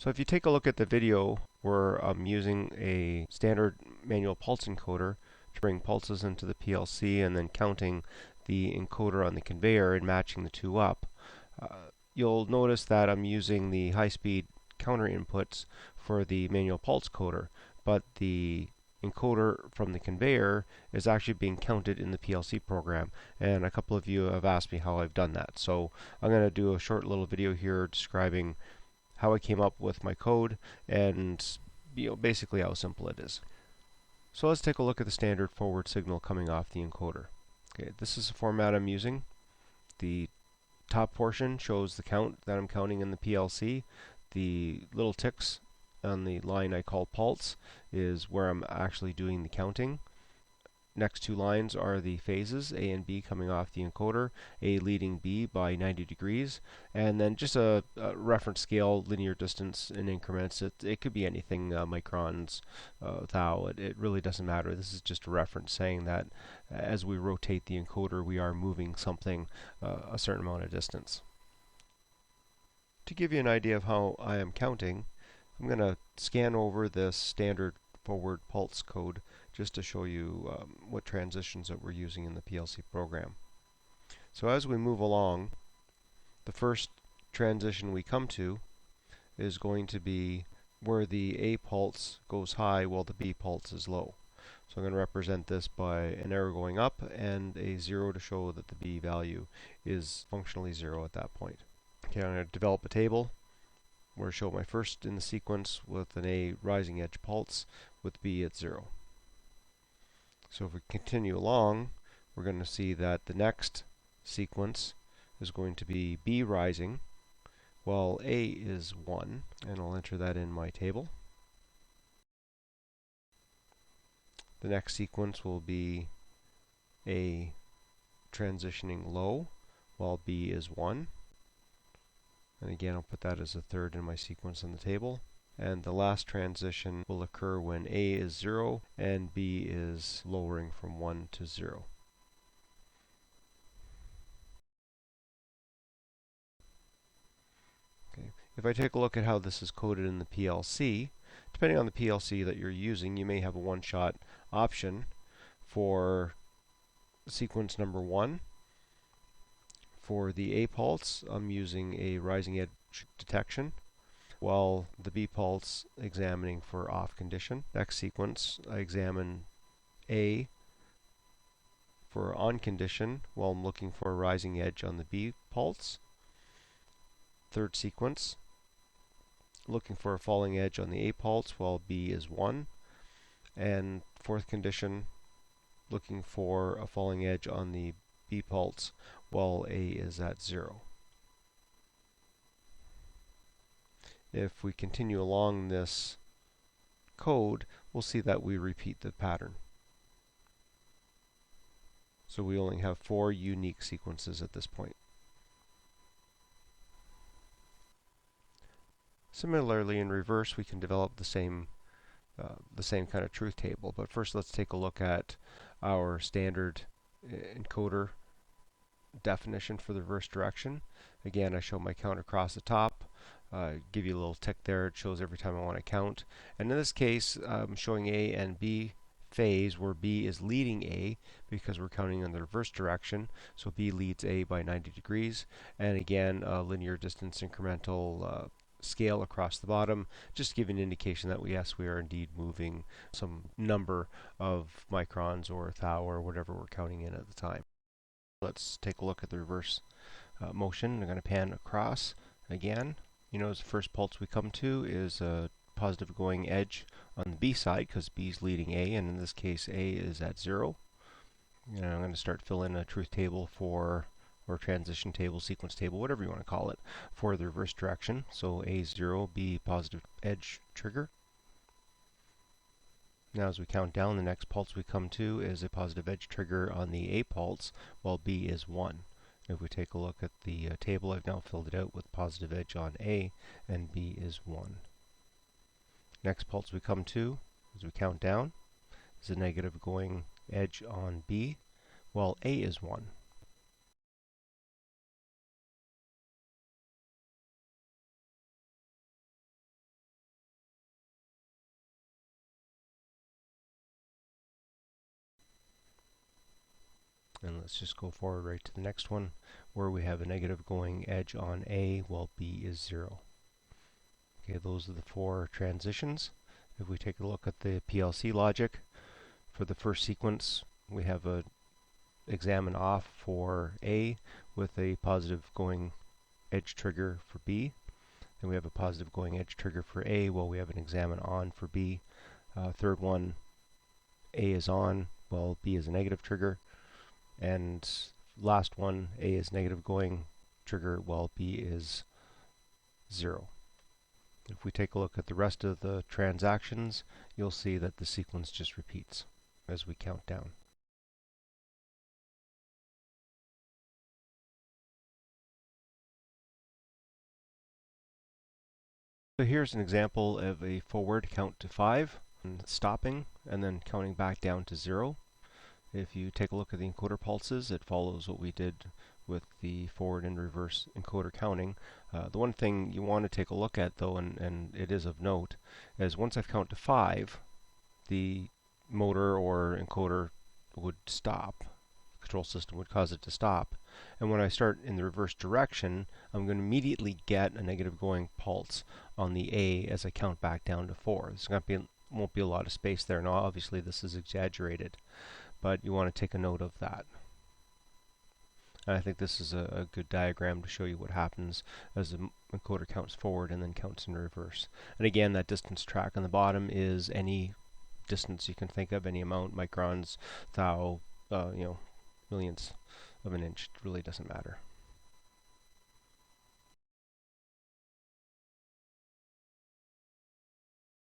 So if you take a look at the video where I'm using a standard manual pulse encoder to bring pulses into the PLC and then counting the encoder on the conveyor and matching the two up, you'll notice that I'm using the high-speed counter inputs for the manual pulse coder, but the encoder from the conveyor is actually being counted in the PLC program, and a couple of you have asked me how I've done that. So I'm going to do a short little video here describing how I came up with my code and basically how simple it is. So let's take a look at the standard forward signal coming off the encoder. Okay, this is the format I'm using. The top portion shows the count that I'm counting in the PLC. The little ticks on the line I call pulse is where I'm actually doing the counting. Next two lines are the phases, A and B coming off the encoder, A leading B by 90 degrees, and then just a reference scale, linear distance in increments. It could be anything, microns, thou, it really doesn't matter. This is just a reference saying that as we rotate the encoder, we are moving something a certain amount of distance. To give you an idea of how I am counting, I'm going to scan over this standard forward pulse code just to show you what transitions that we're using in the PLC program. So as we move along, the first transition we come to is going to be where the A pulse goes high while the B pulse is low. So I'm going to represent this by an arrow going up and a 0 to show that the B value is functionally 0 at that point. Okay, I'm going to develop a table where I show my first in the sequence with an A rising edge pulse with B at 0. So if we continue along, we're going to see that the next sequence is going to be B rising while A is 1, and I'll enter that in my table. The next sequence will be A transitioning low while B is 1. And again, I'll put that as a third in my sequence on the table. And the last transition will occur when A is 0 and B is lowering from 1 to 0. Okay. If I take a look at how this is coded in the PLC, depending on the PLC that you're using, you may have a one-shot option for sequence number 1. For the A pulse, I'm using a rising edge detection, while the B pulse examining for off condition. Next sequence, I examine A for on condition while I'm looking for a rising edge on the B pulse. Third sequence, looking for a falling edge on the A pulse while B is 1. And fourth condition, looking for a falling edge on the B pulse while A is at 0. If we continue along this code, we'll see that we repeat the pattern. So we only have 4 unique sequences at this point. Similarly, in reverse, we can develop the same kind of truth table. But first, let's take a look at our standard encoder definition for the reverse direction. Again, I show my count across the top. Give you a little tick there. It shows every time I want to count. And in this case, I'm showing A and B phase where B is leading A because we're counting in the reverse direction. So B leads A by 90 degrees. And again, linear distance incremental scale across the bottom, just to give an indication that yes, we are indeed moving some number of microns or thou or whatever we're counting in at the time. Let's take a look at the reverse motion. I'm going to pan across again. You notice the first pulse we come to is a positive going edge on the B side because B is leading A, and in this case A is at 0. And I'm going to start filling a truth table or transition table, sequence table, whatever you want to call it, for the reverse direction. So A 0, B positive edge trigger. Now as we count down, the next pulse we come to is a positive edge trigger on the A pulse, while B is 1. If we take a look at the table, I've now filled it out with positive edge on A, and B is 1. Next pulse we come to, as we count down, is a negative going edge on B, while A is 1. And let's just go forward right to the next one, where we have a negative going edge on A while B is 0. Okay, those are the 4 transitions. If we take a look at the PLC logic, for the first sequence, we have a examine off for A with a positive going edge trigger for B. Then we have a positive going edge trigger for A while we have an examine on for B. Third one, A is on while B is a negative trigger. And last one, A is negative going trigger while B is 0. If we take a look at the rest of the transactions, you'll see that the sequence just repeats as we count down. So here's an example of a forward count to 5, and stopping, and then counting back down to 0. If you take a look at the encoder pulses, it follows what we did with the forward and reverse encoder counting. The one thing you want to take a look at, though, and it is of note, is once I've counted to 5, the motor or encoder would stop. The control system would cause it to stop. And when I start in the reverse direction, I'm going to immediately get a negative going pulse on the A as I count back down to 4. Won't be a lot of space there. Now, obviously, this is exaggerated, but you want to take a note of that. And I think this is a good diagram to show you what happens as the encoder counts forward and then counts in reverse. And again, that distance track on the bottom is any distance you can think of, any amount, microns, thou, millionths of an inch. It really doesn't matter.